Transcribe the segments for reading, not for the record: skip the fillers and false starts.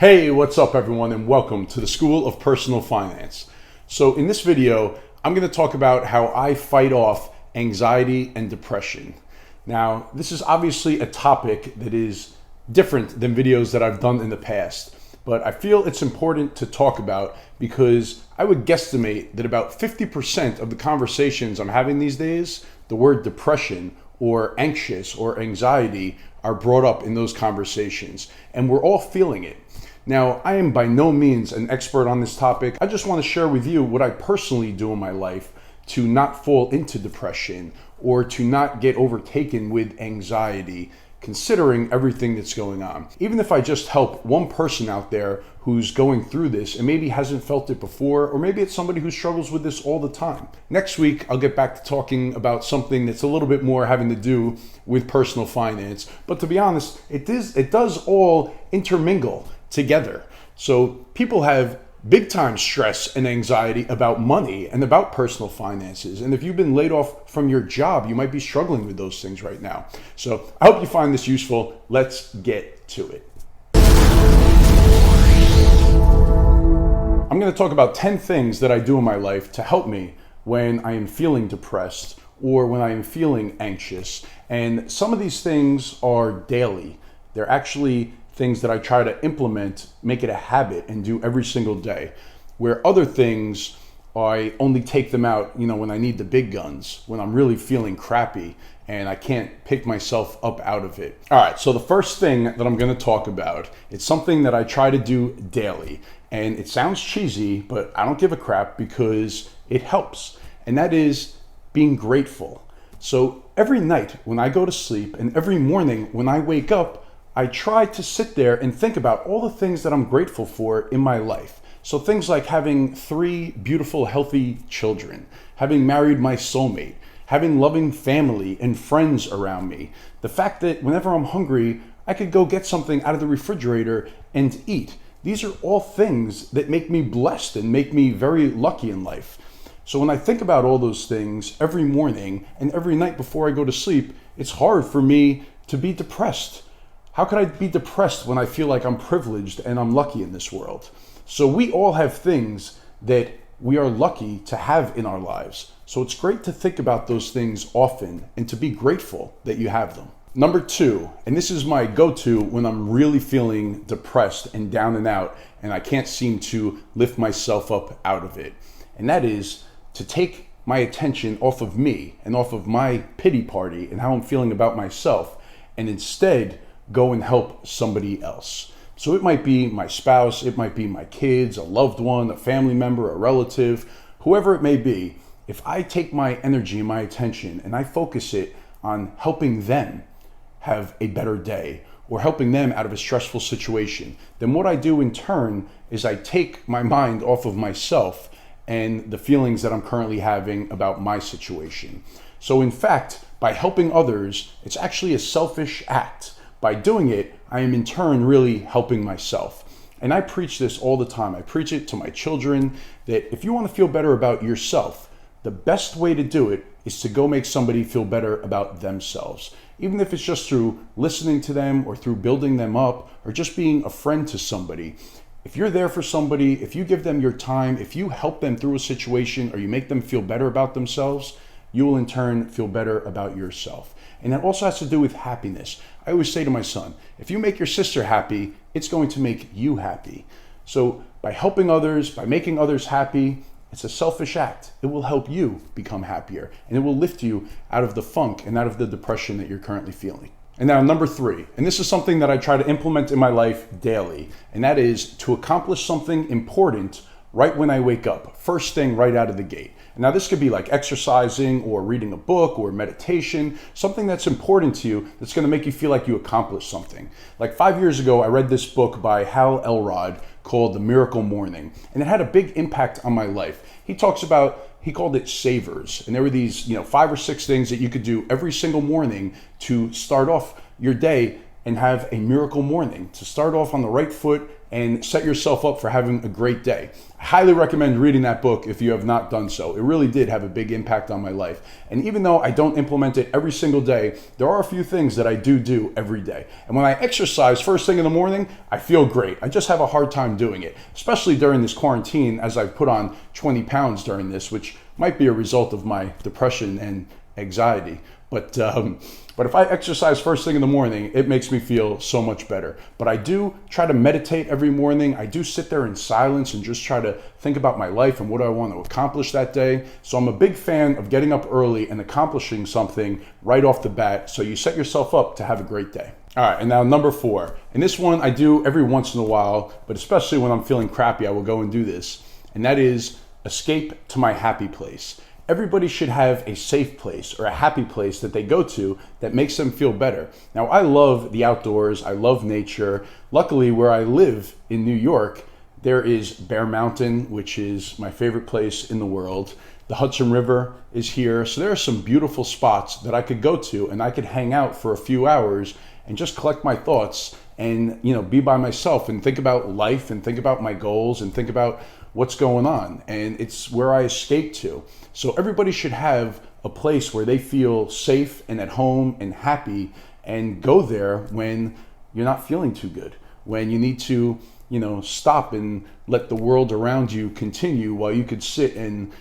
Hey, what's up everyone, and welcome to the School of Personal Finance. So in this video, I'm going to talk about how I fight off anxiety and depression. Now, this is obviously a topic that is different than videos that I've done in the past, but I feel it's important to talk about because I would guesstimate that about 50% of the conversations I'm having these days, the word depression or anxious or anxiety are brought up in those conversations, and we're all feeling it. Now, I am by no means an expert on this topic. I just want to share with you what I personally do in my life to not fall into depression or to not get overtaken with anxiety, considering everything that's going on. Even if I just help one person out there who's going through this and maybe hasn't felt it before, or maybe it's somebody who struggles with this all the time. Next week, I'll get back to talking about something that's a little bit more having to do with personal finance. But to be honest, it does all intermingle together. So people have big time stress and anxiety about money and about personal finances. And if you've been laid off from your job, you might be struggling with those things right now. So I hope you find this useful. Let's get to it. I'm going to talk about 10 things that I do in my life to help me when I am feeling depressed or when I am feeling anxious. And some of these things are daily. They're actually things that I try to implement, make it a habit, and do every single day. Where other things, I only take them out, when I need the big guns, when I'm really feeling crappy and I can't pick myself up out of it. All right, so the first thing that I'm gonna talk about, it's something that I try to do daily. And it sounds cheesy, but I don't give a crap because it helps. And that is being grateful. So every night when I go to sleep and every morning when I wake up, I try to sit there and think about all the things that I'm grateful for in my life. So things like having 3 beautiful, healthy children, having married my soulmate, having loving family and friends around me. The fact that whenever I'm hungry, I could go get something out of the refrigerator and eat. These are all things that make me blessed and make me very lucky in life. So when I think about all those things every morning and every night before I go to sleep, it's hard for me to be depressed. How could I be depressed when I feel like I'm privileged and I'm lucky in this world? So we all have things that we are lucky to have in our lives. So it's great to think about those things often and to be grateful that you have them. Number 2, and this is my go-to when I'm really feeling depressed and down and out and I can't seem to lift myself up out of it. And that is to take my attention off of me and off of my pity party and how I'm feeling about myself, and instead go and help somebody else. So it might be my spouse, it might be my kids, a loved one, a family member, a relative, whoever it may be. If I take my energy and my attention and I focus it on helping them have a better day or helping them out of a stressful situation, then what I do in turn is I take my mind off of myself and the feelings that I'm currently having about my situation. So in fact, by helping others, it's actually a selfish act. By doing it, I am in turn really helping myself. And I preach this all the time. I preach it to my children that if you want to feel better about yourself, the best way to do it is to go make somebody feel better about themselves. Even if it's just through listening to them or through building them up or just being a friend to somebody. If you're there for somebody, if you give them your time, if you help them through a situation or you make them feel better about themselves, you will in turn feel better about yourself. And that also has to do with happiness. I always say to my son, if you make your sister happy, it's going to make you happy. So by helping others, by making others happy, it's a selfish act. It will help you become happier and it will lift you out of the funk and out of the depression that you're currently feeling. And now number 3, and this is something that I try to implement in my life daily, and that is to accomplish something important right when I wake up, first thing right out of the gate. Now this could be like exercising or reading a book or meditation, something that's important to you that's going to make you feel like you accomplished something. Like 5 years ago, I read this book by Hal Elrod called The Miracle Morning, and it had a big impact on my life. He called it savers, and there were these 5 or 6 things that you could do every single morning to start off your day and have a miracle morning, to start off on the right foot and set yourself up for having a great day. I highly recommend reading that book if you have not done so. It really did have a big impact on my life. And even though I don't implement it every single day, there are a few things that I do every day. And when I exercise first thing in the morning, I feel great. I just have a hard time doing it, especially during this quarantine, as I've put on 20 pounds during this, which might be a result of my depression and anxiety. But if I exercise first thing in the morning, it makes me feel so much better. But I do try to meditate every morning. I do sit there in silence and just try to think about my life and what I want to accomplish that day. So I'm a big fan of getting up early and accomplishing something right off the bat, so you set yourself up to have a great day. All right, and now number 4. And this one I do every once in a while, but especially when I'm feeling crappy, I will go and do this. And that is escape to my happy place. Everybody should have a safe place or a happy place that they go to that makes them feel better. Now, I love the outdoors. I love nature. Luckily, where I live in New York, there is Bear Mountain, which is my favorite place in the world. The Hudson River is here. So there are some beautiful spots that I could go to, and I could hang out for a few hours and just collect my thoughts and, be by myself and think about life and think about my goals and think about what's going on. And it's where I escape to. So everybody should have a place where they feel safe and at home and happy, and go there when you're not feeling too good, when you need to, stop and let the world around you continue while you could sit and,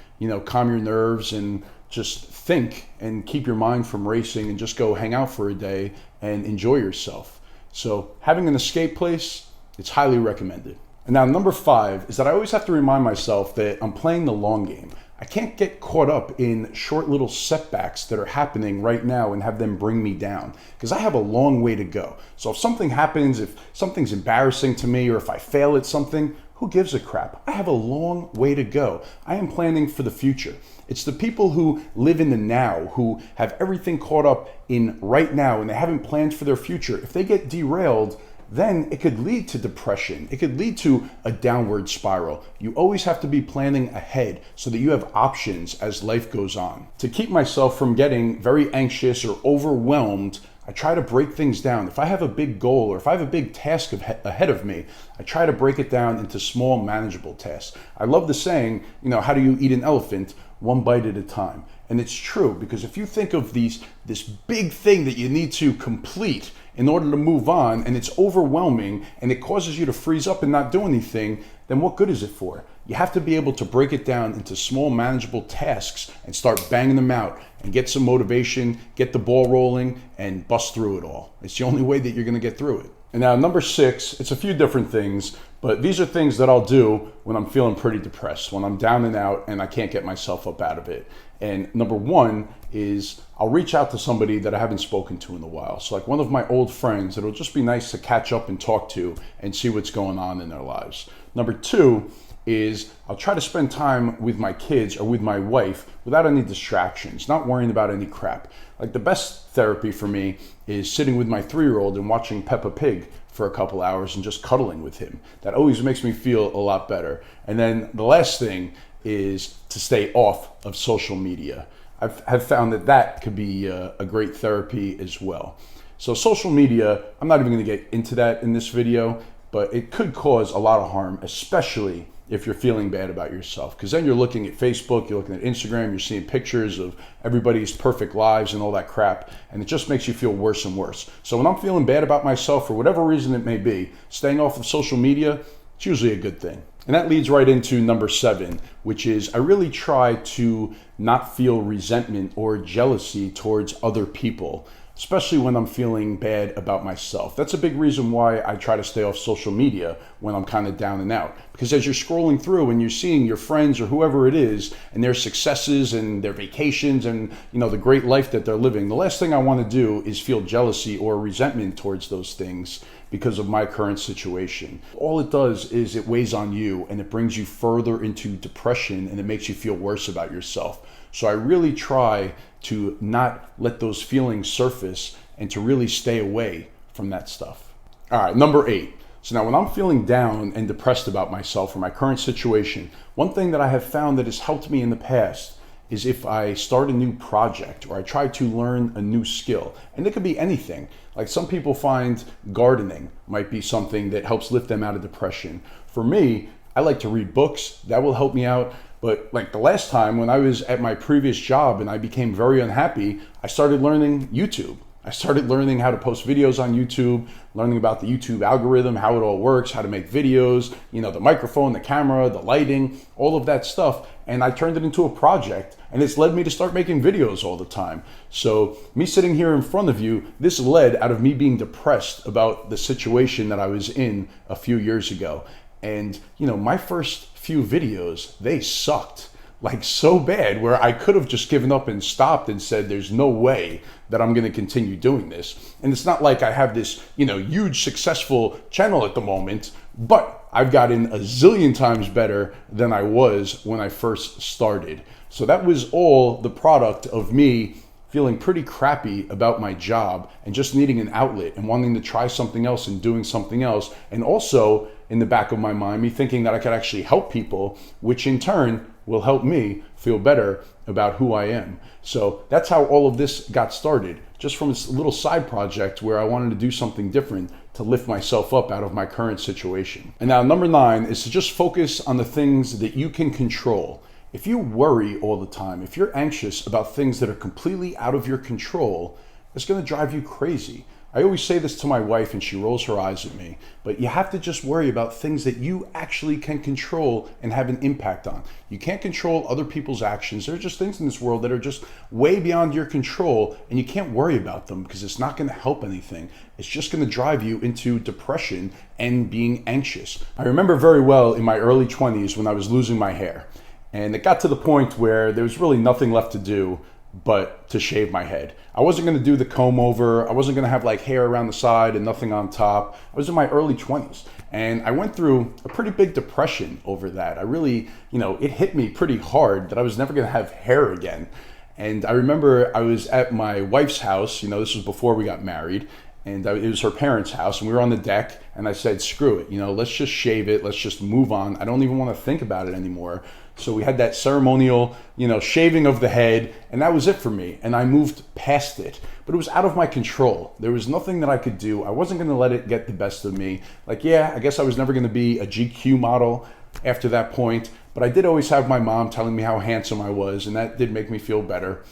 calm your nerves and just think and keep your mind from racing and just go hang out for a day and enjoy yourself. So having an escape place, it's highly recommended. And now number 5 is that I always have to remind myself that I'm playing the long game. I can't get caught up in short little setbacks that are happening right now and have them bring me down, because I have a long way to go. So if something happens, if something's embarrassing to me, or if I fail at something, who gives a crap? I have a long way to go. I am planning for the future. It's the people who live in the now, who have everything caught up in right now and they haven't planned for their future. If they get derailed, then it could lead to depression. It could lead to a downward spiral. You always have to be planning ahead so that you have options as life goes on. To keep myself from getting very anxious or overwhelmed, I try to break things down. If I have a big goal or if I have a big task ahead of me, I try to break it down into small, manageable tasks. I love the saying, how do you eat an elephant? One bite at a time. And it's true, because if you think of this big thing that you need to complete in order to move on, and it's overwhelming and it causes you to freeze up and not do anything, then what good is it for? You have to be able to break it down into small, manageable tasks and start banging them out and get some motivation, get the ball rolling, and bust through it all. It's the only way that you're going to get through it. And now number 6, it's a few different things, but these are things that I'll do when I'm feeling pretty depressed, when I'm down and out and I can't get myself up out of it. And number 1 is I'll reach out to somebody that I haven't spoken to in a while. So like one of my old friends, it'll just be nice to catch up and talk to and see what's going on in their lives. Number 2 is I'll try to spend time with my kids or with my wife without any distractions, not worrying about any crap. Like the best therapy for me is sitting with my 3-year-old and watching Peppa Pig for a couple hours and just cuddling with him. That always makes me feel a lot better. And then the last thing is to stay off of social media. I've found that could be a great therapy as well. So social media, I'm not even going to get into that in this video, but it could cause a lot of harm, especially if you're feeling bad about yourself, because then you're looking at Facebook, you're looking at Instagram, you're seeing pictures of everybody's perfect lives and all that crap, and it just makes you feel worse and worse. So when I'm feeling bad about myself, for whatever reason it may be, staying off of social media, it's usually a good thing. And that leads right into number 7, which is I really try to not feel resentment or jealousy towards other people, especially when I'm feeling bad about myself. That's a big reason why I try to stay off social media when I'm kind of down and out. Because as you're scrolling through and you're seeing your friends or whoever it is and their successes and their vacations and the great life that they're living, the last thing I want to do is feel jealousy or resentment towards those things because of my current situation. All it does is it weighs on you and it brings you further into depression and it makes you feel worse about yourself. So I really try to not let those feelings surface and to really stay away from that stuff. All right, number 8. So now when I'm feeling down and depressed about myself or my current situation, one thing that I have found that has helped me in the past is if I start a new project or I try to learn a new skill. And it could be anything. Like some people find gardening might be something that helps lift them out of depression. For me, I like to read books. That will help me out. But like the last time when I was at my previous job and I became very unhappy, I started learning YouTube. I started learning how to post videos on YouTube, learning about the YouTube algorithm, how it all works, how to make videos, the microphone, the camera, the lighting, all of that stuff. And I turned it into a project, and it's led me to start making videos all the time. So me sitting here in front of you, this led out of me being depressed about the situation that I was in a few years ago. And my first few videos, they sucked. Like so bad where I could have just given up and stopped and said, there's no way that I'm going to continue doing this. And it's not like I have this, huge successful channel at the moment, but I've gotten a zillion times better than I was when I first started. So that was all the product of me feeling pretty crappy about my job and just needing an outlet and wanting to try something else and doing something else. And also in the back of my mind, me thinking that I could actually help people, which in turn will help me feel better about who I am. So that's how all of this got started, just from this little side project where I wanted to do something different to lift myself up out of my current situation. And now number 9 is to just focus on the things that you can control. If you worry all the time, if you're anxious about things that are completely out of your control, it's going to drive you crazy. I always say this to my wife and she rolls her eyes at me, but you have to just worry about things that you actually can control and have an impact on. You can't control other people's actions. There are just things in this world that are just way beyond your control, and you can't worry about them because it's not going to help anything. It's just going to drive you into depression and being anxious. I remember very well in my early 20s when I was losing my hair, and it got to the point where there was really nothing left to do but to shave my head. I wasn't going to do the comb over. I wasn't going to have like hair around the side and nothing on top. I was in my early 20s and I went through a pretty big depression over that. I really, it hit me pretty hard that I was never going to have hair again. And I remember I was at my wife's house, this was before we got married, and it was her parents' house, and we were on the deck, and I said, screw it, let's just shave it, let's just move on. I don't even want to think about it anymore. So we had that ceremonial, shaving of the head, and that was it for me. And I moved past it, but it was out of my control. There was nothing that I could do. I wasn't going to let it get the best of me. Like, yeah, I guess I was never going to be a GQ model after that point, but I did always have my mom telling me how handsome I was, and that did make me feel better.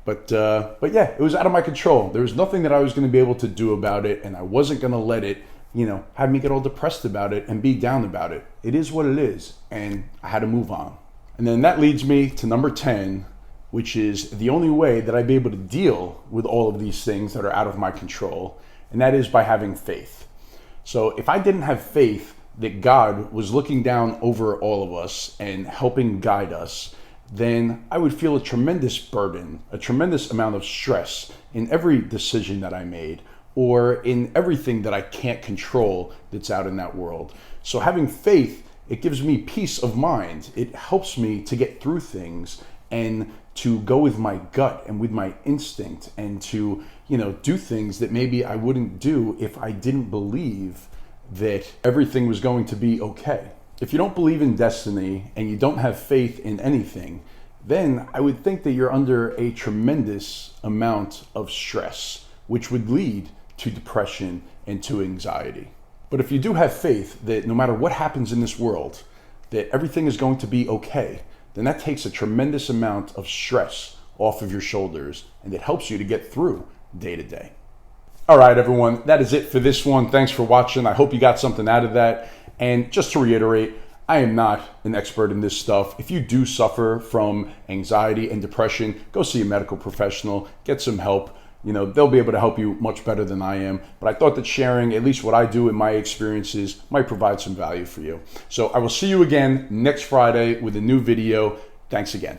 But yeah, it was out of my control. There was nothing that I was going to be able to do about it, and I wasn't going to let it, have me get all depressed about it and be down about it. It is what it is, and I had to move on. And then that leads me to number 10, which is the only way that I'd be able to deal with all of these things that are out of my control, and that is by having faith. So if I didn't have faith that God was looking down over all of us and helping guide us, then I would feel a tremendous burden, a tremendous amount of stress in every decision that I made or in everything that I can't control that's out in that world. So having faith, it gives me peace of mind. It helps me to get through things and to go with my gut and with my instinct and to, do things that maybe I wouldn't do if I didn't believe that everything was going to be okay. If you don't believe in destiny and you don't have faith in anything, then I would think that you're under a tremendous amount of stress, which would lead to depression and to anxiety. But if you do have faith that no matter what happens in this world, that everything is going to be okay, then that takes a tremendous amount of stress off of your shoulders and it helps you to get through day to day. All right, everyone, that is it for this one. Thanks for watching. I hope you got something out of that. And just to reiterate, I am not an expert in this stuff. If you do suffer from anxiety and depression, go see a medical professional, get some help. They'll be able to help you much better than I am. But I thought that sharing at least what I do in my experiences might provide some value for you. So I will see you again next Friday with a new video. Thanks again.